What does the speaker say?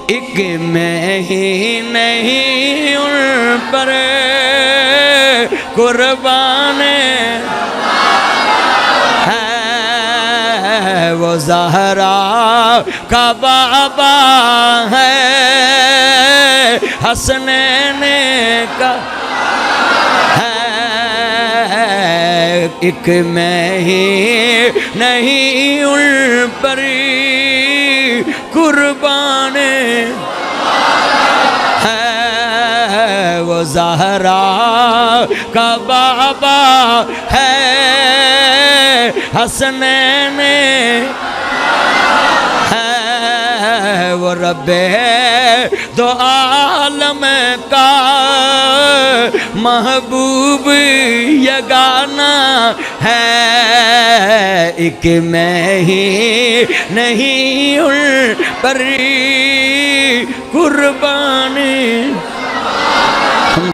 ایک میں ہی نہیں ان پر قربان ہے، وہ زہرا کا بابا ہے، حسنین کا ہے، ایک میں ہی نہیں ان پر قربان ہے، وہ زہرا کا بابا ہے، حسنین ہے، وہ رب دو عالم کا محبوب یگانہ ہے، ایک میں ہی نہیں ان پر قربان